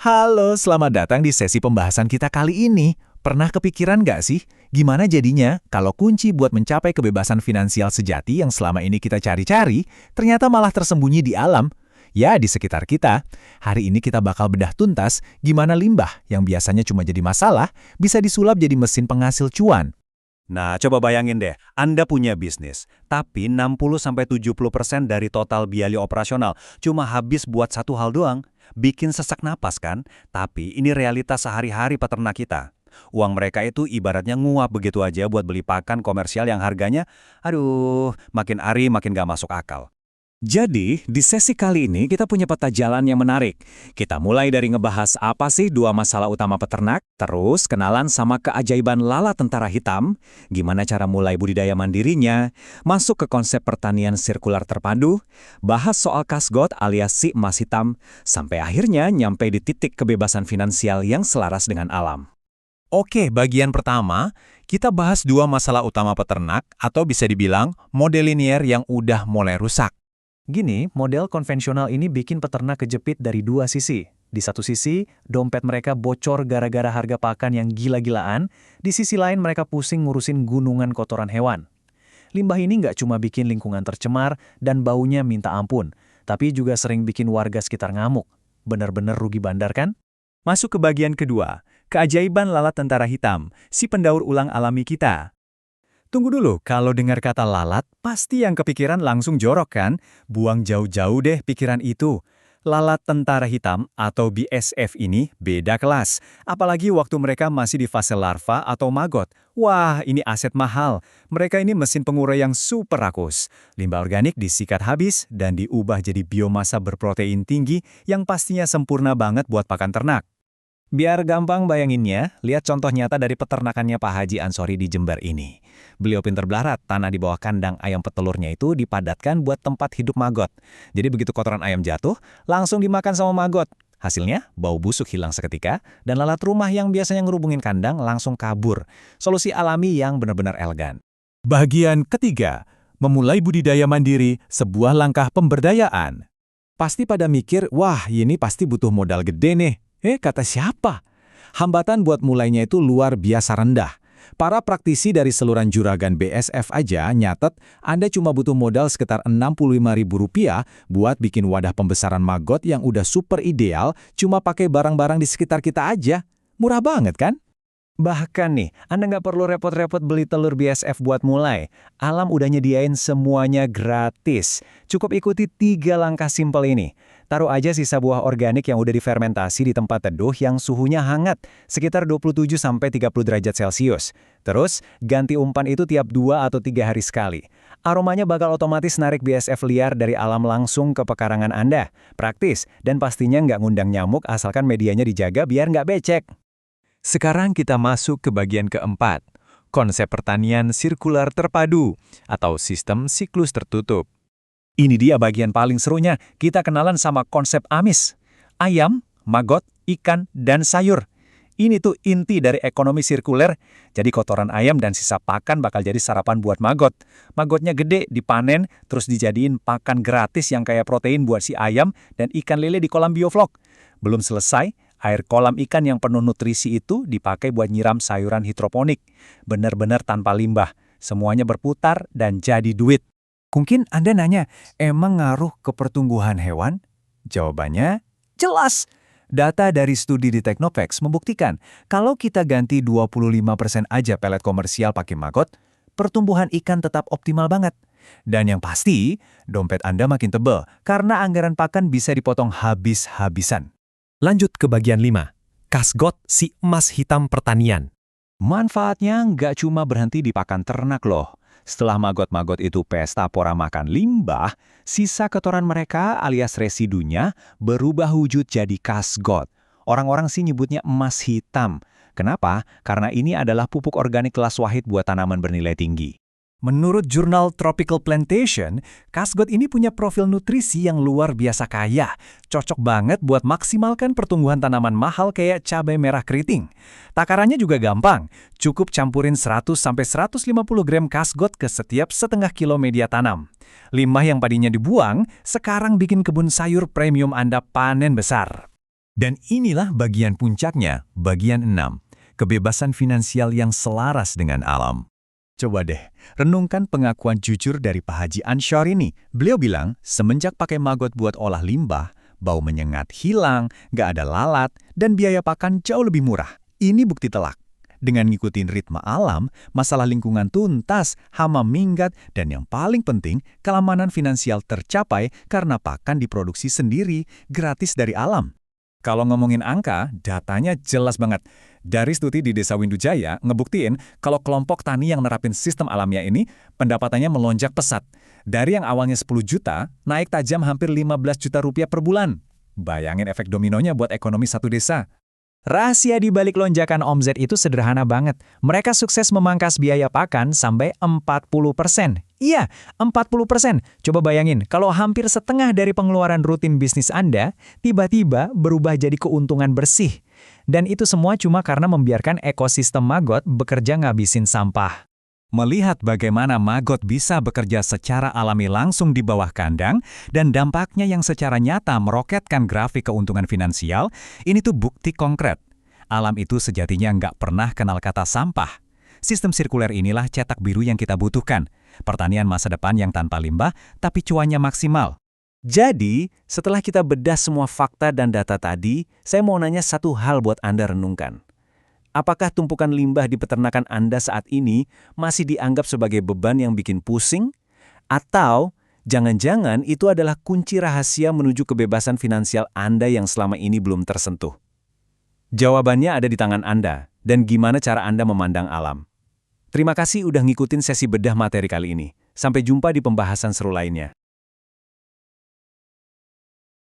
Halo, selamat datang di sesi pembahasan kita kali ini. Pernah kepikiran nggak sih, gimana jadinya kalau kunci buat mencapai kebebasan finansial sejati yang selama ini kita cari-cari, ternyata malah tersembunyi di alam? Ya, di sekitar kita. Hari ini kita bakal bedah tuntas gimana limbah yang biasanya cuma jadi masalah, bisa disulap jadi mesin penghasil cuan. Nah, coba bayangin deh, Anda punya bisnis, tapi 60-70% dari total biaya operasional cuma habis buat satu hal doang. Bikin sesak napas kan? Tapi ini realitas sehari-hari peternak kita. Uang mereka itu ibaratnya nguap begitu aja buat beli pakan komersial yang harganya, aduh, makin hari makin gak masuk akal. Jadi, di sesi kali ini kita punya peta jalan yang menarik. Kita mulai dari ngebahas apa sih dua masalah utama peternak, terus kenalan sama keajaiban lalat tentara hitam, gimana cara mulai budidaya mandirinya, masuk ke konsep pertanian sirkular terpadu, bahas soal kasgot alias si emas hitam, sampai akhirnya nyampe di titik kebebasan finansial yang selaras dengan alam. Oke, bagian pertama, kita bahas dua masalah utama peternak atau bisa dibilang model linier yang udah mulai rusak. Gini, model konvensional ini bikin peternak kejepit dari dua sisi. Di satu sisi, dompet mereka bocor gara-gara harga pakan yang gila-gilaan, di sisi lain mereka pusing ngurusin gunungan kotoran hewan. Limbah ini nggak cuma bikin lingkungan tercemar dan baunya minta ampun, tapi juga sering bikin warga sekitar ngamuk. Bener-bener rugi bandar kan? Masuk ke bagian kedua, keajaiban lalat tentara hitam, si pendaur ulang alami kita. Tunggu dulu, kalau dengar kata lalat, pasti yang kepikiran langsung jorok kan? Buang jauh-jauh deh pikiran itu. Lalat tentara hitam atau BSF ini beda kelas. Apalagi waktu mereka masih di fase larva atau magot. Wah, ini aset mahal. Mereka ini mesin pengurai yang super rakus. Limbah organik disikat habis dan diubah jadi biomasa berprotein tinggi yang pastinya sempurna banget buat pakan ternak. Biar gampang bayanginnya, lihat contoh nyata dari peternakannya Pak Haji Ansori di Jember ini. Beliau pinter belarat, tanah di bawah kandang ayam petelurnya itu dipadatkan buat tempat hidup maggot. Jadi begitu kotoran ayam jatuh, langsung dimakan sama maggot. Hasilnya, bau busuk hilang seketika, dan lalat rumah yang biasanya ngerubungin kandang langsung kabur. Solusi alami yang benar-benar elegan. Bagian ketiga, memulai budidaya mandiri, sebuah langkah pemberdayaan. Pasti pada mikir, wah ini pasti butuh modal gede nih. Kata siapa? Hambatan buat mulainya itu luar biasa rendah. Para praktisi dari seluruh juragan BSF aja nyatet Anda cuma butuh modal sekitar Rp65.000 buat bikin wadah pembesaran maggot yang udah super ideal cuma pakai barang-barang di sekitar kita aja. Murah banget kan? Bahkan nih, Anda nggak perlu repot-repot beli telur BSF buat mulai. Alam udah nyediain semuanya gratis. Cukup ikuti 3 langkah simpel ini. Taruh aja sisa buah organik yang udah difermentasi di tempat teduh yang suhunya hangat, sekitar 27-30 derajat Celcius. Terus, ganti umpan itu tiap 2 atau 3 hari sekali. Aromanya bakal otomatis narik BSF liar dari alam langsung ke pekarangan Anda. Praktis, dan pastinya nggak ngundang nyamuk asalkan medianya dijaga biar nggak becek. Sekarang kita masuk ke bagian keempat, konsep pertanian sirkular terpadu atau sistem siklus tertutup. Ini dia bagian paling serunya, kita kenalan sama konsep AMIS. Ayam, maggot, ikan, dan sayur. Ini tuh inti dari ekonomi sirkuler, jadi kotoran ayam dan sisa pakan bakal jadi sarapan buat maggot. Maggotnya gede, dipanen, terus dijadiin pakan gratis yang kayak protein buat si ayam dan ikan lele di kolam bioflok. Belum selesai, air kolam ikan yang penuh nutrisi itu dipakai buat nyiram sayuran hidroponik. Bener-bener tanpa limbah, semuanya berputar dan jadi duit. Mungkin Anda nanya, emang ngaruh ke pertumbuhan hewan? Jawabannya, jelas. Data dari studi di Teknovex membuktikan, kalau kita ganti 25% aja pelet komersial pakai maggot, pertumbuhan ikan tetap optimal banget. Dan yang pasti, dompet Anda makin tebal, karena anggaran pakan bisa dipotong habis-habisan. Lanjut ke bagian 5, kasgot si emas hitam pertanian. Manfaatnya nggak cuma berhenti di pakan ternak loh. Setelah maggot-maggot itu pesta pora makan limbah, sisa kotoran mereka alias residunya berubah wujud jadi kasgot. Orang-orang sih nyebutnya emas hitam. Kenapa? Karena ini adalah pupuk organik kelas wahid buat tanaman bernilai tinggi. Menurut jurnal Tropical Plantation, kasgot ini punya profil nutrisi yang luar biasa kaya. Cocok banget buat maksimalkan pertumbuhan tanaman mahal kayak cabai merah keriting. Takarannya juga gampang. Cukup campurin 100-150 gram kasgot ke setiap setengah kilo media tanam. Limbah yang tadinya dibuang, sekarang bikin kebun sayur premium Anda panen besar. Dan inilah bagian puncaknya, bagian 6. Kebebasan finansial yang selaras dengan alam. Coba deh, renungkan pengakuan jujur dari Pak Haji Ansyar ini. Beliau bilang, semenjak pakai maggot buat olah limbah, bau menyengat hilang, nggak ada lalat, dan biaya pakan jauh lebih murah. Ini bukti telak. Dengan ngikutin ritme alam, masalah lingkungan tuntas, hama minggat, dan yang paling penting, keamanan finansial tercapai karena pakan diproduksi sendiri, gratis dari alam. Kalau ngomongin angka, datanya jelas banget. Dari studi di Desa Windujaya ngebuktiin kalau kelompok tani yang nerapin sistem alamiah ini, pendapatannya melonjak pesat. Dari yang awalnya 10 juta, naik tajam hampir 15 juta rupiah per bulan. Bayangin efek dominonya buat ekonomi satu desa. Rahasia di balik lonjakan omzet itu sederhana banget. Mereka sukses memangkas biaya pakan sampai 40%. Iya, 40%. Coba bayangin, kalau hampir setengah dari pengeluaran rutin bisnis Anda, tiba-tiba berubah jadi keuntungan bersih. Dan itu semua cuma karena membiarkan ekosistem maggot bekerja ngabisin sampah. Melihat bagaimana maggot bisa bekerja secara alami langsung di bawah kandang dan dampaknya yang secara nyata meroketkan grafik keuntungan finansial, ini tuh bukti konkret. Alam itu sejatinya nggak pernah kenal kata sampah. Sistem sirkuler inilah cetak biru yang kita butuhkan. Pertanian masa depan yang tanpa limbah, tapi cuannya maksimal. Jadi, setelah kita bedah semua fakta dan data tadi, saya mau nanya satu hal buat Anda renungkan. Apakah tumpukan limbah di peternakan Anda saat ini masih dianggap sebagai beban yang bikin pusing? Atau jangan-jangan itu adalah kunci rahasia menuju kebebasan finansial Anda yang selama ini belum tersentuh? Jawabannya ada di tangan Anda, dan gimana cara Anda memandang alam. Terima kasih udah ngikutin sesi bedah materi kali ini. Sampai jumpa di pembahasan seru lainnya.